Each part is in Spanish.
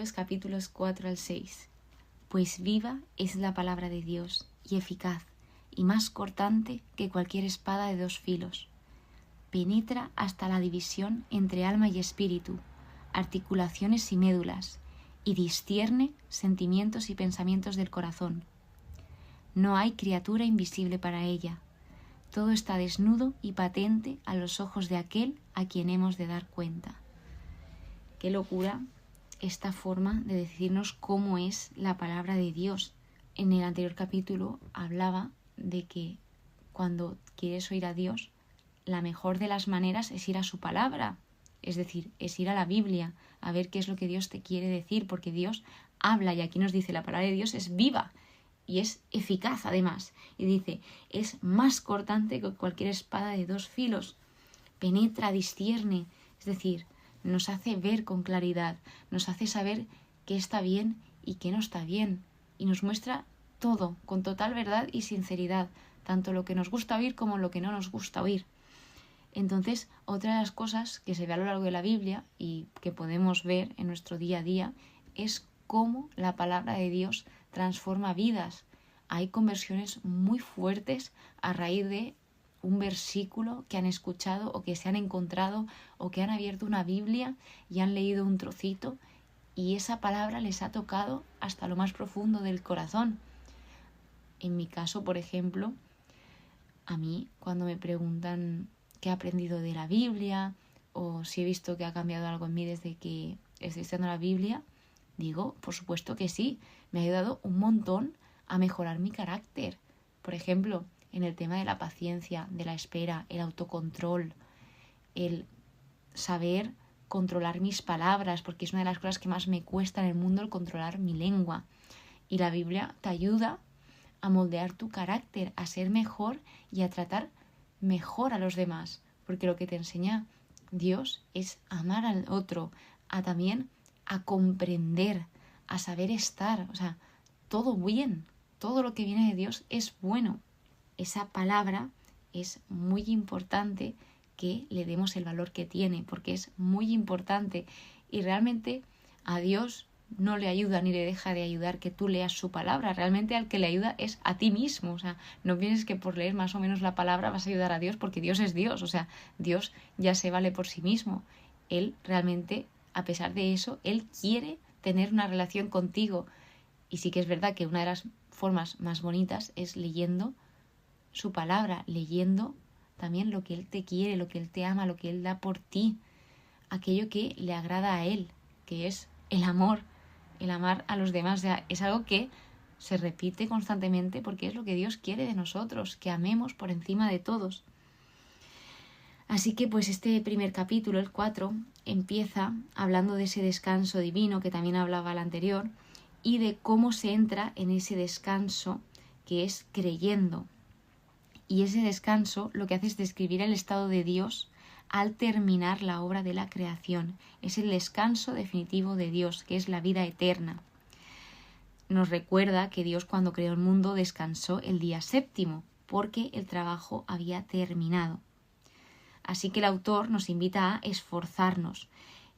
Efesios capítulos 4 al 6. Pues viva es la palabra de Dios y eficaz y más cortante que cualquier espada de 2 filos. Penetra hasta la división entre alma y espíritu, articulaciones y médulas, y discierne sentimientos y pensamientos del corazón. No hay criatura invisible para ella. Todo está desnudo y patente a los ojos de aquel a quien hemos de dar cuenta. Qué locura esta forma de decirnos cómo es la palabra de Dios. En el anterior capítulo hablaba de que cuando quieres oír a Dios, la mejor de las maneras es ir a su palabra, es decir, es ir a la Biblia, a ver qué es lo que Dios te quiere decir, porque Dios habla y aquí nos dice la palabra de Dios es viva y es eficaz además. Y dice, es más cortante que cualquier espada de 2 filos, penetra, discierne, es decir, nos hace ver con claridad, nos hace saber qué está bien y qué no está bien, y nos muestra todo con total verdad y sinceridad, tanto lo que nos gusta oír como lo que no nos gusta oír. Entonces, otra de las cosas que se ve a lo largo de la Biblia y que podemos ver en nuestro día a día es cómo la palabra de Dios transforma vidas. Hay conversiones muy fuertes a raíz de un versículo que han escuchado o que se han encontrado o que han abierto una Biblia y han leído un trocito y esa palabra les ha tocado hasta lo más profundo del corazón. En mi caso, por ejemplo, a mí cuando me preguntan qué he aprendido de la Biblia o si he visto que ha cambiado algo en mí desde que estoy estudiando la Biblia, digo, por supuesto que sí, me ha ayudado un montón a mejorar mi carácter. Por ejemplo, en el tema de la paciencia, de la espera, el autocontrol, el saber controlar mis palabras, porque es una de las cosas que más me cuesta en el mundo, el controlar mi lengua. Y la Biblia te ayuda a moldear tu carácter, a ser mejor y a tratar mejor a los demás, porque lo que te enseña Dios es amar al otro, a también a comprender, a saber estar, o sea, todo bien, todo lo que viene de Dios es bueno. Esa palabra es muy importante que le demos el valor que tiene, porque es muy importante y realmente a Dios no le ayuda ni le deja de ayudar que tú leas su palabra. Realmente al que le ayuda es a ti mismo. O sea, no pienses que por leer más o menos la palabra vas a ayudar a Dios, porque Dios es Dios. O sea, Dios ya se vale por sí mismo. Él realmente, a pesar de eso, Él quiere tener una relación contigo. Y sí que es verdad que una de las formas más bonitas es leyendo su palabra, leyendo también lo que Él te quiere, lo que Él te ama, lo que Él da por ti, aquello que le agrada a Él, que es el amor. El amar a los demás, o sea, es algo que se repite constantemente porque es lo que Dios quiere de nosotros, que amemos por encima de todos. Así que pues este primer capítulo, el 4, empieza hablando de ese descanso divino que también hablaba el anterior y de cómo se entra en ese descanso que es creyendo. Y ese descanso lo que hace es describir el estado de Dios al terminar la obra de la creación. Es el descanso definitivo de Dios, que es la vida eterna. Nos recuerda que Dios cuando creó el mundo descansó el día 7, porque el trabajo había terminado. Así que el autor nos invita a esforzarnos.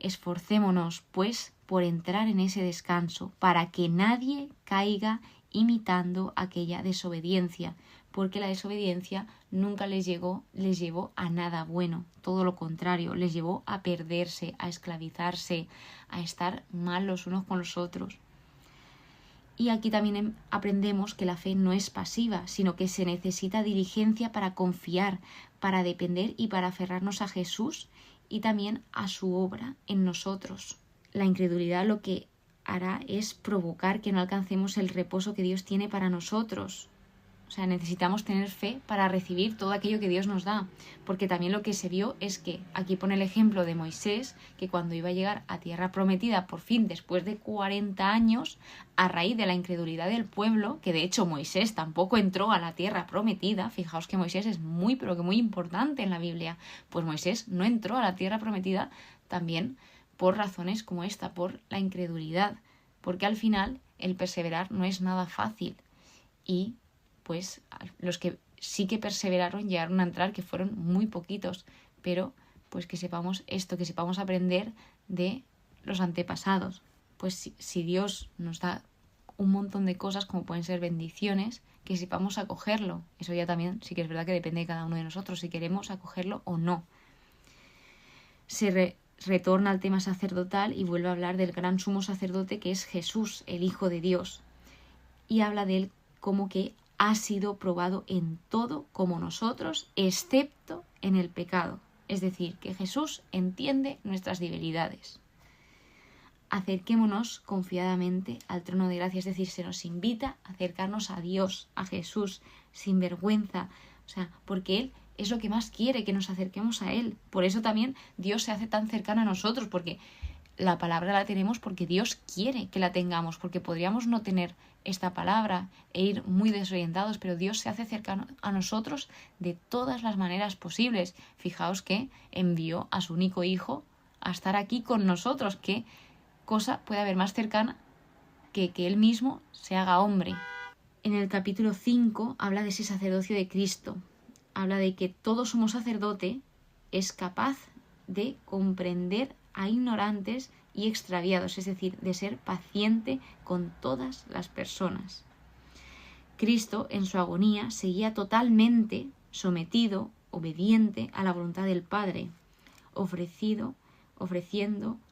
Esforcémonos, pues, por entrar en ese descanso, para que nadie caiga imitando aquella desobediencia, porque la desobediencia nunca les llevó a nada bueno, todo lo contrario, les llevó a perderse, a esclavizarse, a estar mal los unos con los otros. Y aquí también aprendemos que la fe no es pasiva, sino que se necesita diligencia para confiar, para depender y para aferrarnos a Jesús y también a su obra en nosotros. La incredulidad lo que hará es provocar que no alcancemos el reposo que Dios tiene para nosotros. O sea, necesitamos tener fe para recibir todo aquello que Dios nos da, porque también lo que se vio es que, aquí pone el ejemplo de Moisés, que cuando iba a llegar a tierra prometida, por fin, después de 40 años, a raíz de la incredulidad del pueblo, que de hecho Moisés tampoco entró a la tierra prometida, fijaos que Moisés es muy, pero que muy importante en la Biblia, pues Moisés no entró a la tierra prometida también por razones como esta, por la incredulidad, porque al final el perseverar no es nada fácil y pues los que sí que perseveraron llegaron a entrar, que fueron muy poquitos, pero pues que sepamos esto, que sepamos aprender de los antepasados. pues si Dios nos da un montón de cosas, como pueden ser bendiciones, que sepamos acogerlo. Eso ya también sí que es verdad que depende de cada uno de nosotros, si queremos acogerlo o no. Se retorna al tema sacerdotal y vuelve a hablar del gran sumo sacerdote que es Jesús, el Hijo de Dios. Y habla de él como que ha sido probado en todo como nosotros, excepto en el pecado. Es decir, que Jesús entiende nuestras debilidades. Acerquémonos confiadamente al trono de gracia, es decir, se nos invita a acercarnos a Dios, a Jesús, sin vergüenza, porque Él es lo que más quiere, que nos acerquemos a Él. Por eso también Dios se hace tan cercano a nosotros, porque la palabra la tenemos porque Dios quiere que la tengamos, porque podríamos no tener esta palabra e ir muy desorientados, pero Dios se hace cercano a nosotros de todas las maneras posibles. Fijaos que envió a su único hijo a estar aquí con nosotros, que cosa puede haber más cercana que Él mismo se haga hombre. En el capítulo 5 habla de ese sacerdocio de Cristo. Habla de que todo sumo sacerdote es capaz de comprender a ignorantes y extraviados, es decir, de ser paciente con todas las personas. Cristo, en su agonía, seguía totalmente sometido, obediente a la voluntad del Padre, ofreciendo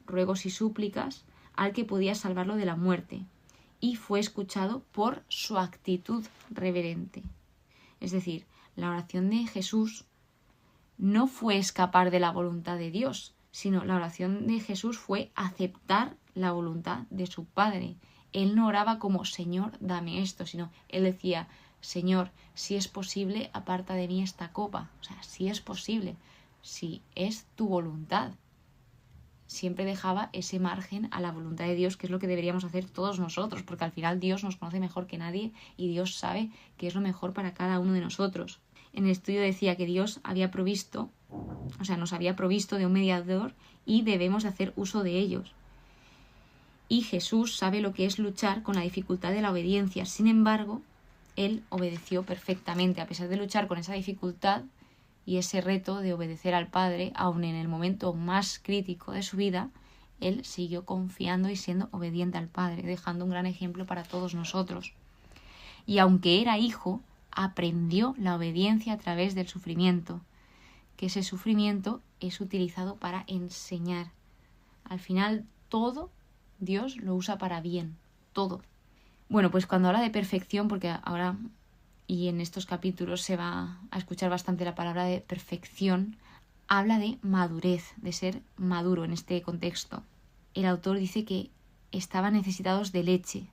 ruegos y súplicas al que podía salvarlo de la muerte, y fue escuchado por su actitud reverente. Es decir, la oración de Jesús no fue escapar de la voluntad de Dios, sino la oración de Jesús fue aceptar la voluntad de su Padre. Él no oraba como Señor, dame esto, sino él decía, Señor, si es posible, aparta de mí esta copa. O sea, si es posible, si es tu voluntad. Siempre dejaba ese margen a la voluntad de Dios, que es lo que deberíamos hacer todos nosotros, porque al final Dios nos conoce mejor que nadie y Dios sabe qué es lo mejor para cada uno de nosotros. En el estudio decía que Dios nos había provisto de un mediador y debemos hacer uso de ellos. Y Jesús sabe lo que es luchar con la dificultad de la obediencia. Sin embargo, Él obedeció perfectamente, a pesar de luchar con esa dificultad y ese reto de obedecer al Padre, aun en el momento más crítico de su vida, Él siguió confiando y siendo obediente al Padre, dejando un gran ejemplo para todos nosotros. Y aunque era hijo, aprendió la obediencia a través del sufrimiento, que ese sufrimiento es utilizado para enseñar. Al final, todo Dios lo usa para bien, todo. Bueno, pues cuando habla de perfección, porque ahora y en estos capítulos se va a escuchar bastante la palabra de perfección, habla de madurez, de ser maduro en este contexto. El autor dice que estaban necesitados de leche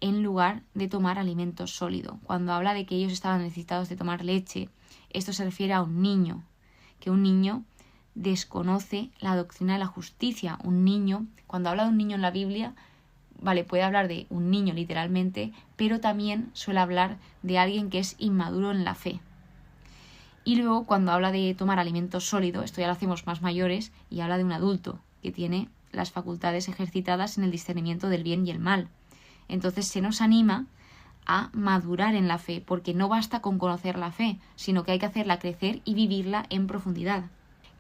en lugar de tomar alimento sólido. Cuando habla de que ellos estaban necesitados de tomar leche, esto se refiere a un niño, que un niño desconoce la doctrina de la justicia. Un niño, cuando habla de un niño en la Biblia, puede hablar de un niño literalmente, pero también suele hablar de alguien que es inmaduro en la fe. Y luego cuando habla de tomar alimento sólido, esto ya lo hacemos más mayores, y habla de un adulto que tiene las facultades ejercitadas en el discernimiento del bien y el mal. Entonces se nos anima a madurar en la fe, porque no basta con conocer la fe, sino que hay que hacerla crecer y vivirla en profundidad.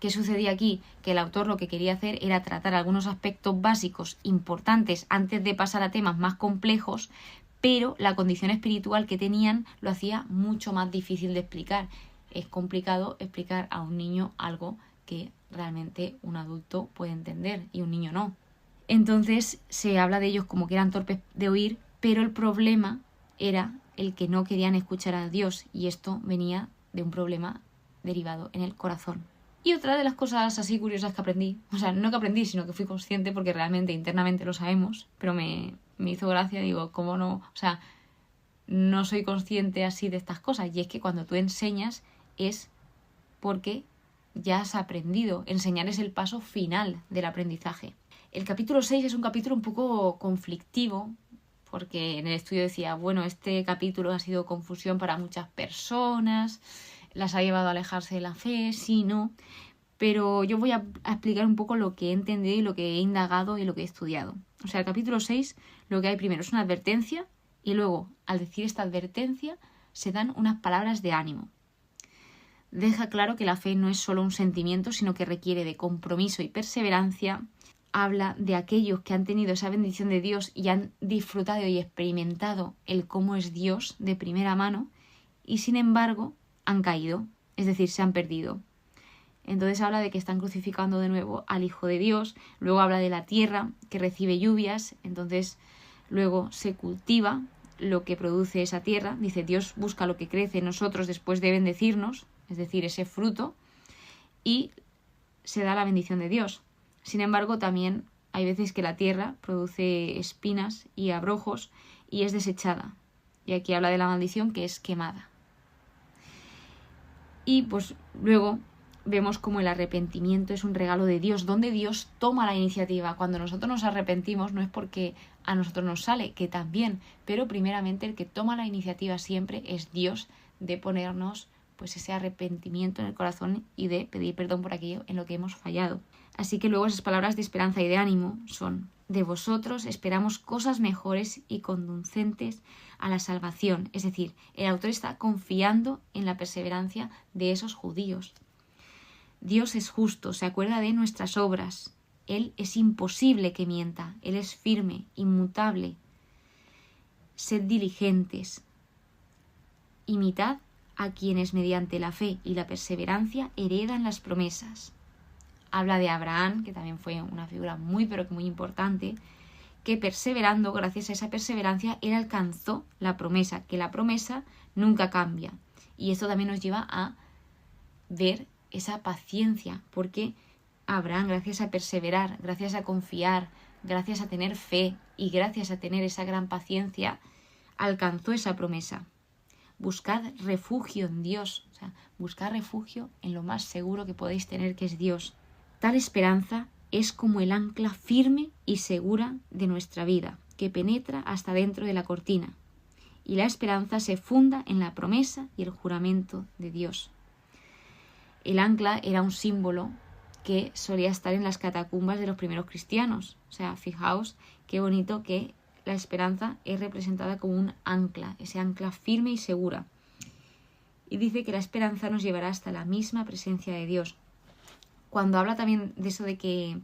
¿Qué sucedía aquí? Que el autor lo que quería hacer era tratar algunos aspectos básicos importantes antes de pasar a temas más complejos, pero la condición espiritual que tenían lo hacía mucho más difícil de explicar. Es complicado explicar a un niño algo que realmente un adulto puede entender y un niño no. Entonces se habla de ellos como que eran torpes de oír, pero el problema era el que no querían escuchar a Dios, y esto venía de un problema derivado en el corazón. Y otra de las cosas así curiosas que aprendí, no que aprendí, sino que fui consciente, porque realmente internamente lo sabemos, pero me hizo gracia, digo, ¿cómo no? No soy consciente así de estas cosas, y es que cuando tú enseñas es porque ya has aprendido. Enseñar es el paso final del aprendizaje. El capítulo 6 es un capítulo un poco conflictivo, porque en el estudio decía, este capítulo ha sido confusión para muchas personas, las ha llevado a alejarse de la fe, sí, no, pero yo voy a explicar un poco lo que he entendido y lo que he indagado y lo que he estudiado. El capítulo 6, lo que hay primero es una advertencia, y luego, al decir esta advertencia, se dan unas palabras de ánimo. Deja claro que la fe no es solo un sentimiento, sino que requiere de compromiso y perseverancia. habla de aquellos que han tenido esa bendición de Dios y han disfrutado y experimentado el cómo es Dios de primera mano y sin embargo han caído, es decir, se han perdido. Entonces habla de que están crucificando de nuevo al Hijo de Dios, luego habla de la tierra que recibe lluvias, entonces luego se cultiva lo que produce esa tierra, dice Dios busca lo que crece en nosotros después de bendecirnos, es decir, ese fruto, y se da la bendición de Dios. Sin embargo, también hay veces que la tierra produce espinas y abrojos y es desechada. Y aquí habla de la maldición que es quemada. Y pues luego vemos como el arrepentimiento es un regalo de Dios, donde Dios toma la iniciativa. Cuando nosotros nos arrepentimos no es porque a nosotros nos sale, que también, pero primeramente el que toma la iniciativa siempre es Dios de ponernos pues ese arrepentimiento en el corazón y de pedir perdón por aquello en lo que hemos fallado. Así que luego esas palabras de esperanza y de ánimo son: de vosotros esperamos cosas mejores y conducentes a la salvación. Es decir, el autor está confiando en la perseverancia de esos judíos. Dios es justo, se acuerda de nuestras obras. Él es imposible que mienta, Él es firme, inmutable. Sed diligentes. Imitad a quienes mediante la fe y la perseverancia heredan las promesas. Habla de Abraham, que también fue una figura muy pero que muy importante, que perseverando, gracias a esa perseverancia, él alcanzó la promesa, que la promesa nunca cambia. Y esto también nos lleva a ver esa paciencia, porque Abraham, gracias a perseverar, gracias a confiar, gracias a tener fe y gracias a tener esa gran paciencia, alcanzó esa promesa. Buscad refugio en Dios, o sea, buscad refugio en lo más seguro que podéis tener, que es Dios. Tal esperanza es como el ancla firme y segura de nuestra vida, que penetra hasta dentro de la cortina. Y la esperanza se funda en la promesa y el juramento de Dios. El ancla era un símbolo que solía estar en las catacumbas de los primeros cristianos. O sea, fijaos qué bonito que la esperanza es representada como un ancla, ese ancla firme y segura. Y dice que la esperanza nos llevará hasta la misma presencia de Dios. Cuando habla también de eso de que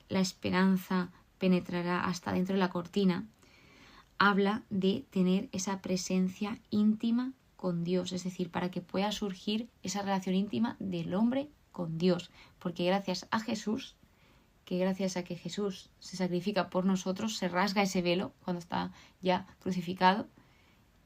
la esperanza penetrará hasta dentro de la cortina, habla de tener esa presencia íntima con Dios, es decir, para que pueda surgir esa relación íntima del hombre con Dios, porque gracias a Jesús, que gracias a que Jesús se sacrifica por nosotros, se rasga ese velo cuando está ya crucificado,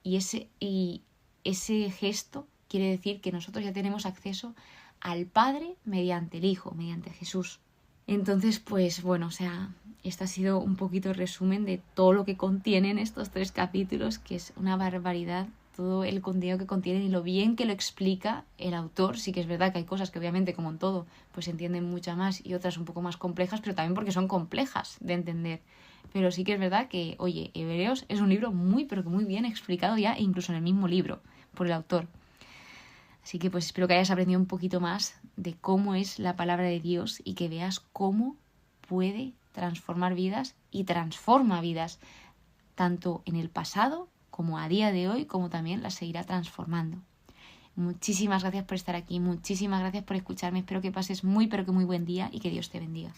y ese gesto quiere decir que nosotros ya tenemos acceso al Padre mediante el Hijo, mediante Jesús. Entonces, pues bueno, o sea, este ha sido un poquito el resumen de todo lo que contienen estos 3 capítulos, que es una barbaridad, todo el contenido que contienen y lo bien que lo explica el autor. Sí que es verdad que hay cosas que obviamente, como en todo, pues se entienden mucho más y otras un poco más complejas, pero también porque son complejas de entender. Pero sí que es verdad que, oye, Hebreos es un libro muy, pero que muy bien explicado ya, incluso en el mismo libro, por el autor. Así que pues espero que hayas aprendido un poquito más de cómo es la palabra de Dios y que veas cómo puede transformar vidas y transforma vidas, tanto en el pasado como a día de hoy, como también las seguirá transformando. Muchísimas gracias por estar aquí, muchísimas gracias por escucharme, espero que pases muy pero que muy buen día y que Dios te bendiga.